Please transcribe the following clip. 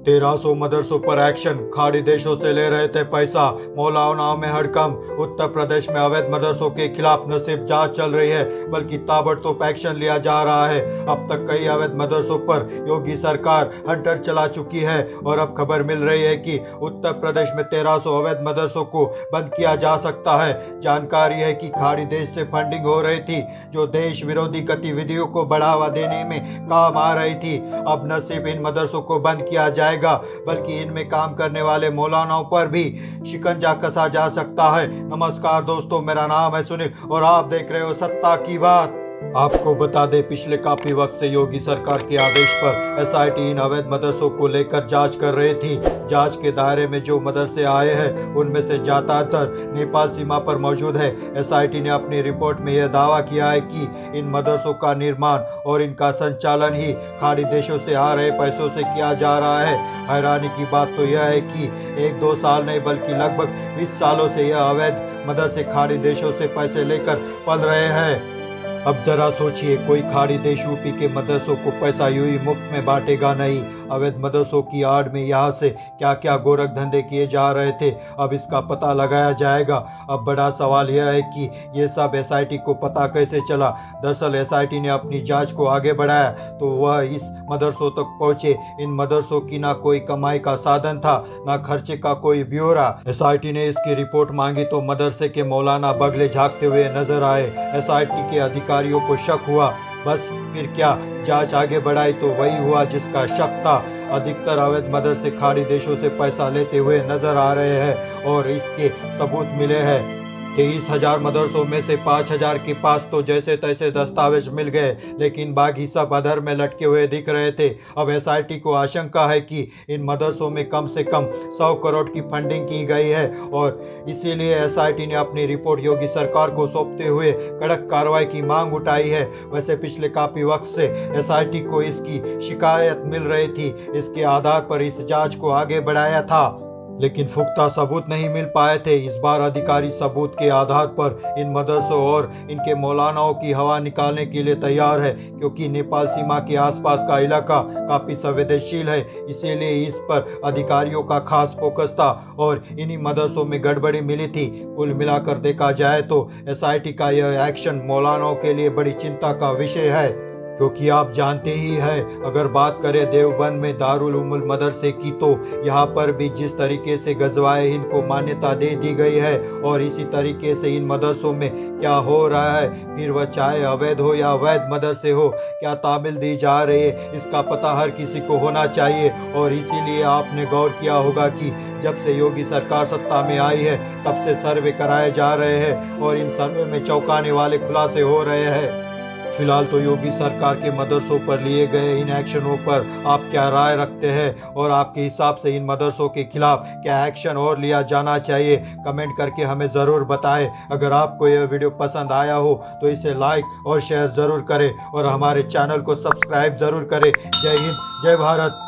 1300 मदरसों पर एक्शन, खाड़ी देशों से ले रहे थे पैसा, मौलानाओं में हड़कंप। उत्तर प्रदेश में अवैध मदरसों के खिलाफ न सिर्फ जांच चल रही है बल्कि ताबड़तोड़ एक्शन लिया जा रहा है। अब तक कई अवैध मदरसों पर योगी सरकार हंटर चला चुकी है और अब खबर मिल रही है कि उत्तर प्रदेश में 1300 अवैध मदरसों को बंद किया जा सकता है। जानकारी है कि खाड़ी देश से फंडिंग हो रही थी जो देश विरोधी गतिविधियों को बढ़ावा देने में काम आ रही थी। अब न सिर्फ इन मदरसों को बंद किया जाएगा बल्कि इनमें काम करने वाले मौलानाओं पर भी शिकंजा कसा जा सकता है। नमस्कार दोस्तों, मेरा नाम है सुनील और आप देख रहे हो सत्ता की बात। आपको बता दें, पिछले काफी वक्त से योगी सरकार के आदेश पर एसआईटी इन अवैध मदरसों को लेकर जांच कर रही थी। जांच के दायरे में जो मदरसे आए हैं उनमें से ज्यादातर नेपाल सीमा पर मौजूद है। एसआईटी ने अपनी रिपोर्ट में यह दावा किया है कि इन मदरसों का निर्माण और इनका संचालन ही खाड़ी देशों से आ रहे पैसों से किया जा रहा है। हैरानी की बात तो यह है कि 1-2 साल नहीं बल्कि लगभग 20 सालों से यह अवैध मदरसे खाड़ी देशों से पैसे लेकर पल रहे हैं। अब जरा सोचिए, कोई खाड़ी देश यूपी के मदरसों को पैसा यूं ही मुफ्त में बांटेगा नहीं। अवैध मदरसों की आड़ में यहाँ से क्या क्या गोरख धंधे किए जा रहे थे, अब इसका पता लगाया जाएगा। अब बड़ा सवाल यह है कि ये सब एसआईटी को पता कैसे चला। दरअसल एसआईटी ने अपनी जांच को आगे बढ़ाया तो वह इस मदरसों तक पहुंचे। इन मदरसों की ना कोई कमाई का साधन था, ना खर्चे का कोई ब्यौरा। एसआईटी ने इसकी रिपोर्ट मांगी तो मदरसे के मौलाना बगले झांकते हुए नजर आए। एसआईटी के अधिकारियों को शक हुआ, बस फिर क्या, जांच आगे बढ़ाई तो वही हुआ जिसका शक था। अधिकतर अवैध मदरसे खाड़ी देशों से पैसा लेते हुए नजर आ रहे हैं और इसके सबूत मिले हैं। 23,000 मदरसों में से 5,000 के पास तो जैसे तैसे दस्तावेज मिल गए, लेकिन बाकी सब अधर में लटके हुए दिख रहे थे। अब एसआईटी को आशंका है कि इन मदरसों में कम से कम 100 करोड़ की फंडिंग की गई है और इसीलिए एसआईटी ने अपनी रिपोर्ट योगी सरकार को सौंपते हुए कड़क कार्रवाई की मांग उठाई है। वैसे पिछले काफी वक्त से एसआईटी को इसकी शिकायत मिल रही थी, इसके आधार पर इस जांच को आगे बढ़ाया था, लेकिन पुख्ता सबूत नहीं मिल पाए थे। इस बार अधिकारी सबूत के आधार पर इन मदरसों और इनके मौलानाओं की हवा निकालने के लिए तैयार है, क्योंकि नेपाल सीमा के आसपास का इलाका काफ़ी संवेदनशील है। इसीलिए इस पर अधिकारियों का खास फोकस था और इन्हीं मदरसों में गड़बड़ी मिली थी। कुल मिलाकर देखा जाए तो एसआईटी का यह एक्शन मौलानाओं के लिए बड़ी चिंता का विषय है, क्योंकि आप जानते ही हैं, अगर बात करें देवबंद में दारुल उलूम मदरसे की तो यहाँ पर भी जिस तरीके से गजवाए हिंद को मान्यता दे दी गई है और इसी तरीके से इन मदरसों में क्या हो रहा है, फिर वह चाहे अवैध हो या वैध मदरसे हो, क्या तामील दी जा रही है, इसका पता हर किसी को होना चाहिए। और इसीलिए आपने गौर किया होगा कि जब से योगी सरकार सत्ता में आई है तब से सर्वे कराए जा रहे हैं और इन सर्वे में चौंकाने वाले खुलासे हो रहे हैं। फिलहाल तो योगी सरकार के मदरसों पर लिए गए इन एक्शनों पर आप क्या राय रखते हैं और आपके हिसाब से इन मदरसों के खिलाफ क्या एक्शन और लिया जाना चाहिए, कमेंट करके हमें ज़रूर बताएं। अगर आपको यह वीडियो पसंद आया हो तो इसे लाइक और शेयर ज़रूर करें और हमारे चैनल को सब्सक्राइब ज़रूर करें। जय हिंद, जय भारत।